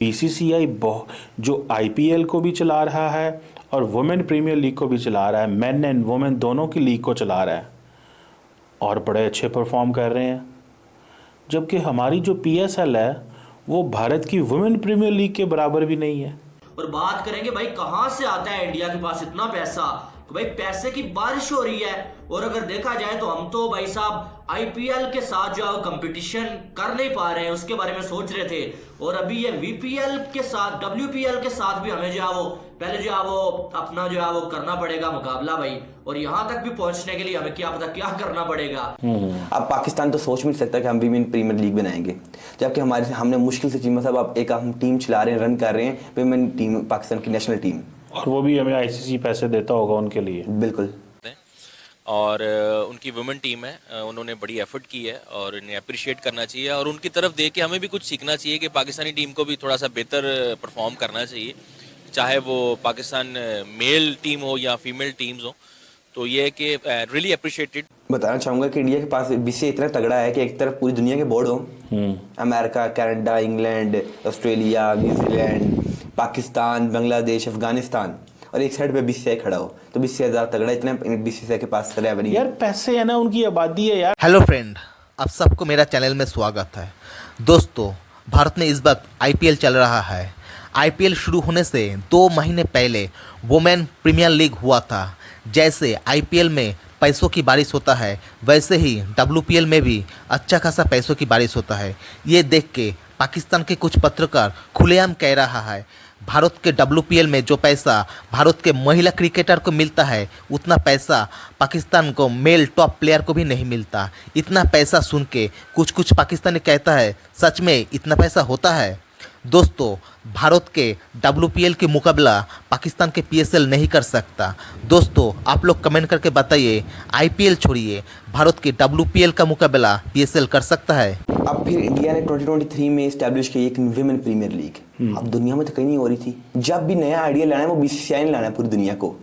BCCI जो IPL को भी चला रहा है और वुमेन प्रीमियर लीग को भी चला रहा है, मेन एंड वुमेन दोनों की लीग को चला रहा है और बड़े अच्छे परफॉर्म कर रहे हैं। जबकि हमारी जो पीएसएल है वो भारत की वुमेन प्रीमियर लीग के बराबर भी नहीं है। और बात करेंगे भाई कहां से आता है इंडिया के पास इतना पैसा, तो भाई पैसे की बारिश हो रही है। और अगर देखा जाए तो हम तो भाई साहब आईपीएल के साथ जो है कंपटीशन कर नहीं पा रहे हैं, उसके बारे में सोच रहे थे। और अभी ये वीपीएल के साथ डब्ल्यूपीएल के साथ भी हमें जो है वो पहले जो है वो अपना जो है वो करना पड़ेगा मुकाबला भाई। और यहाँ तक भी पहुंचने के लिए हमें क्या पता क्या करना पड़ेगा। अब पाकिस्तान तो सोच भी नहीं सकता कि हम वीमेन प्रीमियर लीग बनाएंगे, जबकि हमने मुश्किल से चीमा साहब आप एक हम टीम चला रहे हैं, रन कर रहे हैं वीमेन टीम, पाकिस्तान की नेशनल टीम, और वो भी हमें आईसीसी पैसे देता होगा उनके लिए। बिल्कुल। और उनकी वुमेन टीम है, उन्होंने बड़ी एफर्ट की है और इन्हें अप्रिशिएट करना चाहिए और उनकी तरफ देख के हमें भी कुछ सीखना चाहिए कि पाकिस्तानी टीम को भी थोड़ा सा बेहतर परफॉर्म करना चाहिए, चाहे वो पाकिस्तान मेल टीम हो या फीमेल टीम्स हो। तो ये है कि रियली अप्रिशिएटेड। बताना चाहूँगा कि इंडिया के पास बीसीसीआई इतना तगड़ा है कि एक तरफ पूरी दुनिया के बोर्ड हो, America, Canada, England, Australia, New Zealand, Pakistan, Bangladesh, Afghanistan, और एक साइड पे बीसीसीआई खड़ा हो, तो बीसीसीआई ज़्यादा तगड़ा इतना बीसीसीआई के पास रेवेन्यू यार पैसे है ना, उनकी आबादी है यार। हेलो फ्रेंड, आप सबको मेरा चैनल में स्वागत है। दोस्तों, भारत में इस वक्त आईपीएल चल रहा है। आईपीएल शुरू होने से 2 महीने पहले वुमेन प्रीमियर लीग हुआ था। जैसे आईपीएल में पैसों की बारिश होता है, वैसे ही डब्ल्यूपीएल में भी अच्छा खासा पैसों की बारिश होता है। ये देख के पाकिस्तान के कुछ पत्रकार खुलेआम कह रहा है भारत के डब्ल्यूपीएल में जो पैसा भारत के महिला क्रिकेटर को मिलता है, उतना पैसा पाकिस्तान को मेल टॉप प्लेयर को भी नहीं मिलता। इतना पैसा सुन के कुछ पाकिस्तानी कहता है सच में इतना पैसा होता है। दोस्तों, भारत के डब्ल्यूपीएल के मुकाबला पाकिस्तान के पीएसएल नहीं कर सकता। दोस्तों, आप लोग कमेंट करके बताइए, आईपीएल छोड़िए, भारत के डब्ल्यूपीएल का मुकाबला पीएसएल कर सकता है? अब फिर इंडिया ने 2023 में इस्टेब्लिश की एक विमेन प्रीमियर लीग। अब दुनिया में तो कहीं नहीं हो रही थी। जब भी नया आइडिया लाना है वो बीसीसीआई ने लाना है पूरी दुनिया को।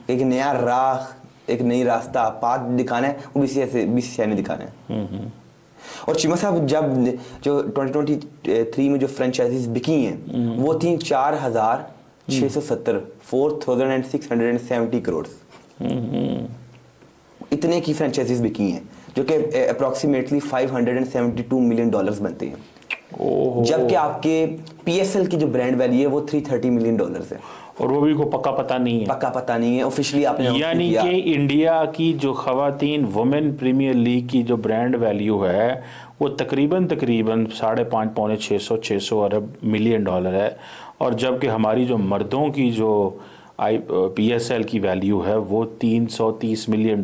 एक नया राह, एक नई रास्ता पाथ दिखाना है, वो बीसीसीआई ने दिखाना है। और चीमा साहब, जब जो 2023 में जो फ्रेंचाइजीज बिकी हैं वो थी 4,670 4,670 करोड़। इतने की फ्रेंचाइजीज बिकी हैं, जो कि अप्रॉक्सीमेटली $572 मिलियन बनते हैं। जबकि आपके पीएसएल की जो ब्रांड वैल्यू है वो $330 मिलियन है, और वो भी को पक्का पता नहीं है। पक्का पता नहीं है ऑफिशियली आपने। यानी कि इंडिया की जो खवातीन वुमेन प्रीमियर लीग की जो ब्रांड वैल्यू है वो तकरीबन 550 पौने 600 अरब मिलियन डॉलर है। और जबकि हमारी जो मर्दों की जो पीएसएल की वैल्यू है वो $330 मिलियन,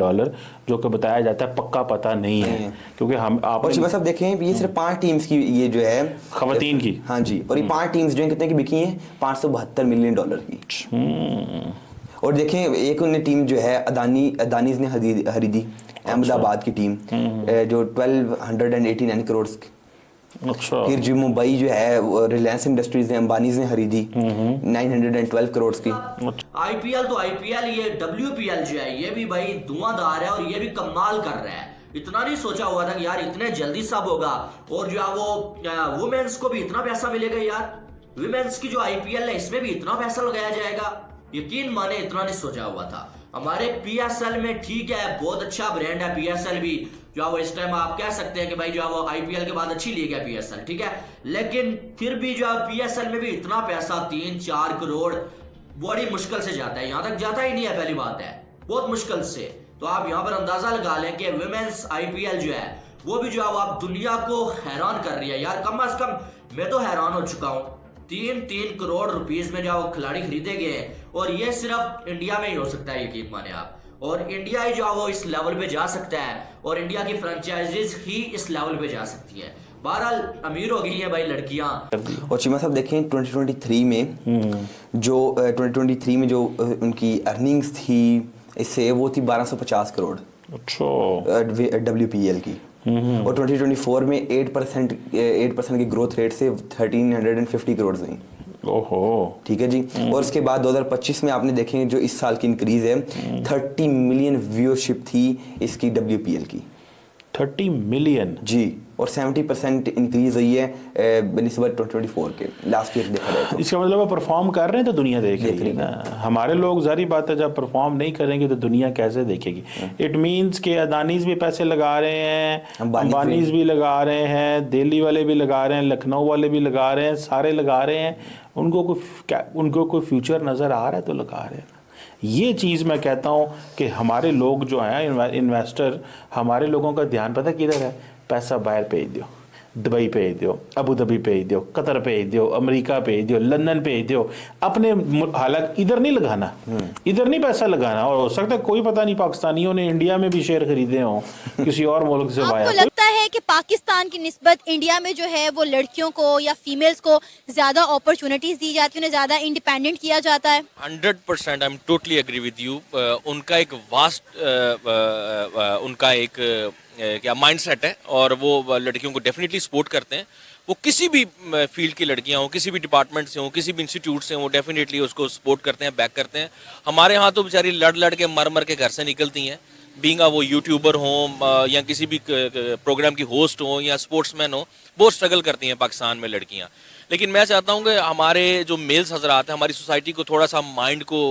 जो कि बताया जाता है पक्का पता नहीं है। क्योंकि हम आप और सब देखें ये सिर्फ 5 टीम्स की ये जो है खवातीन की, हाँ जी, और ये 5 टीम्स जो है कितने की बिकी हैं? $572 मिलियन की। और देखें एक उन्हें टीम जो है अदानीज ने खरीदी, अहमदाबाद की टीम, जो 1289 करोड़ की। अच्छा। फिर जो मुंबई जो है रिलायंस इंडस्ट्रीज ने, अंबानीज ने खरीदी 912 करोड़ की। आईपीएल तो आईपीएल, ये डब्ल्यूपीएल जो है ये भी भाई धुआंधार है और ये भी कमाल कर रहा है। इतना नहीं सोचा हुआ था कि यार इतने जल्दी सब होगा और जो है वो वुमेन्स को भी इतना पैसा मिलेगा। यार वुमेन्स की जो आईपीएल है इसमें भी इतना पैसा लगाया जाएगा, यकीन माने इतना नहीं सोचा हुआ था। हमारे पीएसएल में ठीक है, बहुत अच्छा ब्रांड है पीएसएल भी, जो वो इस टाइम आप कह सकते हैं कि भाई जो वो आईपीएल के बाद अच्छी लीग है पीएसएल, ठीक है। लेकिन फिर भी जो पीएसएल में भी इतना पैसा 3-4 करोड़ बड़ी मुश्किल से जाता है, यहाँ तक जाता ही नहीं है, पहली बात है, बहुत मुश्किल से। तो आप यहाँ पर अंदाजा लगा लें कि वुमेन्स आईपीएल जो है वो भी जो है आप दुनिया को हैरान कर रही है। यार कम अज कम मैं तो हैरान हो चुका हूँ, 3 करोड़ रुपीस में जो खिलाड़ी खरीदे गए हैं, और ये सिर्फ इंडिया में ही हो सकता है, यकीन माने आप। और इंडिया ही जो है वो इस लेवल पे जा सकता है और इंडिया की फ्रेंचाइजीज ही इस लेवल पे जा सकती है। बहरहाल अमीर हो गई हैं भाई लड़कियां। और चीमा साहब देखें 2023 में जो उनकी अर्निंग्स थी इससे वो थी 1250 करोड़। अच्छा। डब्ल्यूपीएल की। और 2024 में 8% की ग्रोथ रेट से 1350 करोड़ हुई। ओहो, ठीक है जी। और उसके बाद 2025 में आपने देखें जो इस साल की इंक्रीज है 30 मिलियन व्यूअरशिप थी इसकी डब्ल्यूपीएल की। 30 मिलियन जी। और 70% इंक्रीज हुई है बनिस्बत 2024 के लास्ट ईयर देखा जाए तो। इसका मतलब वो परफॉर्म कर रहे हैं तो दुनिया देख रही है ना। हमारे लोग जारी बात है जब परफॉर्म नहीं करेंगे तो दुनिया कैसे देखेगी। इट मीन्स के अदानीज भी पैसे लगा रहे हैं, अंबानीज भी लगा रहे हैं, दिल्ली वाले भी लगा रहे हैं, लखनऊ वाले भी लगा रहे हैं, सारे लगा रहे हैं। उनको कोई फ्यूचर नज़र आ रहा है तो लगा रहे हैं। ये चीज़ मैं कहता हूँ कि हमारे लोग जो हैं इन्वेस्टर, हमारे लोगों का ध्यान पता किधर है? पैसा बाहर भेज दो, दुबई भेज दो, अबू धाबी भेज दो, कतर भेज दो, अमेरिका भेज दो, लंदन भेज दो। अपने हालांकि इधर नहीं लगाना, इधर नहीं पैसा लगाना। और हो सकता है कोई पता नहीं पाकिस्तानियों ने इंडिया में भी शेयर खरीदे हों किसी और मुल्क से आपको लगता है कि पाकिस्तान की निस्बत इंडिया में जो है वो लड़कियों को या फीमेल्स को ज्यादा अपॉर्चुनिटीज दी जाती है, उन्हें ज्यादा इंडिपेंडेंट किया जाता है? 100% I am totally agree with you. उनका एक वास्ट उनका एक क्या माइंडसेट है और वो लड़कियों को डेफिनेटली सपोर्ट करते हैं। वो किसी भी फील्ड की लड़कियां हों, किसी भी डिपार्टमेंट से हों, किसी भी इंस्टीट्यूट से हों, वो डेफिनेटली उसको सपोर्ट करते हैं, बैक करते हैं। हमारे यहाँ तो बेचारी लड़ के मर के घर से निकलती हैं, बींगा वो यूट्यूबर हों या किसी भी प्रोग्राम की होस्ट हों या स्पोर्ट्समैन हो, बहुत स्ट्रगल करती हैं पाकिस्तान में लड़कियाँ। लेकिन मैं चाहता हूँ कि हमारे जो मेल्स हजरात हैं, हमारी सोसाइटी को थोड़ा सा माइंड को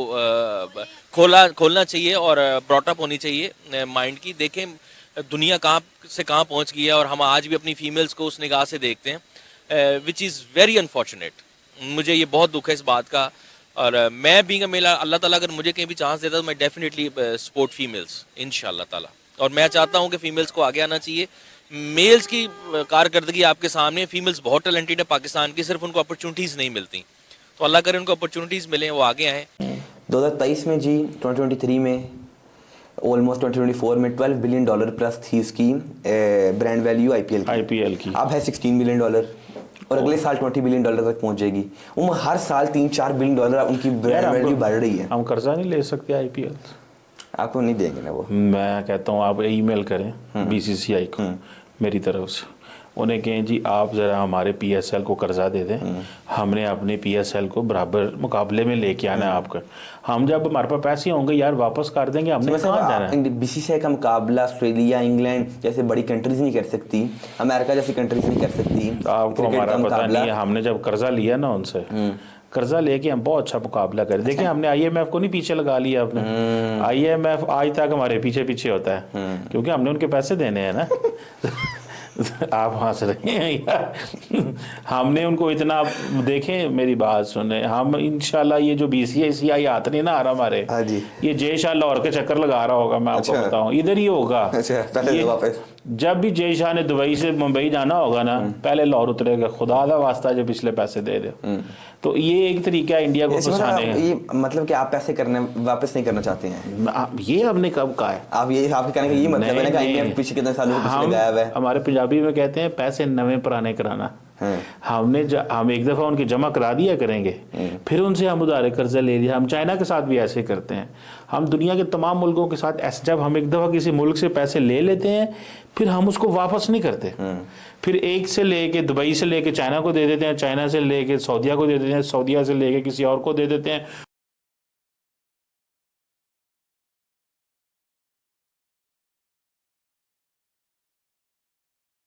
खोलना चाहिए और ब्रॉटअप होनी चाहिए माइंड की। देखें दुनिया कहाँ से कहाँ पहुँच गई है और हम आज भी अपनी फीमेल्स को उस निगाह से देखते हैं, विच इज़ वेरी अनफॉर्चुनेट। मुझे ये बहुत दुख है इस बात का। और मैं बीइंग अ मेल, अल्लाह ताला अगर मुझे कहीं भी चांस देता तो मैं डेफिनेटली सपोर्ट फीमेल्स इंशाल्लाह ताला। और मैं चाहता हूँ कि फीमेल्स को आगे आना चाहिए। मेल्स की कारकर्दगी आपके सामने, फीमेल्स बहुत टैलेंटेड है पाकिस्तान की, सिर्फ उनको अपॉर्चुनिटीज़ नहीं मिलती। तो अल्लाह करे उनको अपॉर्चुनिटीज़ मिलें, वो आगे आएँ। 2023 में जी 2023 में ऑलमोस्ट 2024 में $12 बिलियन प्लस थी इसकी ब्रांड वैल्यू आईपीएल की। अब है $16 बिलियन और अगले साल $20 बिलियन तक पहुंच जाएगी। वो हर साल $3-4 बिलियन उनकी ब्रांड वैल्यू बढ़ रही है। हम कर्जा नहीं ले सकते आईपीएल? आपको नहीं देंगे ना वो। मैं कहता हूँ आप ईमेल करें बीसीसीआई को मेरी तरफ से, उन्हें कहें जी आप ज़रा हमारे पीएसएल को कर्जा दे दें, हमने अपने पीएसएल को बराबर मुकाबले में लेके आना है आपका। हम जब हमारे पास पैसे होंगे यार वापस कर देंगे, हमने कहाँ जाना है? बीसीसीआई का मुकाबला ऑस्ट्रेलिया, इंग्लैंड जैसे बड़ी कंट्रीज नहीं कर सकती, अमेरिका जैसी कंट्रीज नहीं कर सकती। आपको हमारा पता नहीं है, हमने जब कर्जा लिया ना उनसे, कर्जा लेके हम बहुत अच्छा मुकाबला करें। देखिए हमने आईएमएफ को नहीं पीछे लगा लिया अपने। आईएमएफ आज तक हमारे पीछे पीछे होता है क्योंकि हमने उनके पैसे देने हैं ना। आप हंस रहे हैं यार। हमने उनको इतना, देखें मेरी बात सुने, हम इंशाल्लाह ये जो बीसीसीआई हाथ नहीं ना आ रहा हमारे, ये जय शाह लाहौर के चक्कर लगा रहा होगा, मैं आपको बताऊं इधर ही होगा। जब भी जय शाह ने दुबई से मुंबई जाना होगा ना, पहले लाहौर उतरेगा, खुदा का वास्ता जो पिछले पैसे दे दो। तो ये एक तरीका है इंडिया को फंसाने का। ये मतलब कि आप पैसे करने वापस नहीं करना चाहते हैं? ये हमने कब कहा है? आप ये आपके कहने का ये मतलब है ना कि आईएमएफ पीछे कितने सालों से पिछले गायब है। हमारे पंजाबी में कहते हैं पैसे नवे पुराने कराना। हम एक दफा उनकी जमा करा दिया करेंगे, फिर उनसे हम उधारे कर्जा ले लिया। हम चाइना के साथ भी ऐसे करते हैं, हम दुनिया के तमाम मुल्कों के साथ ऐसे, जब हम एक दफा किसी मुल्क से पैसे ले लेते हैं फिर हम उसको वापस नहीं करते। फिर एक से लेके दुबई से लेके चाइना को दे देते हैं, चाइना से लेके सऊदीया को दे देते हैं, सऊदीया से लेके किसी और को दे देते हैं।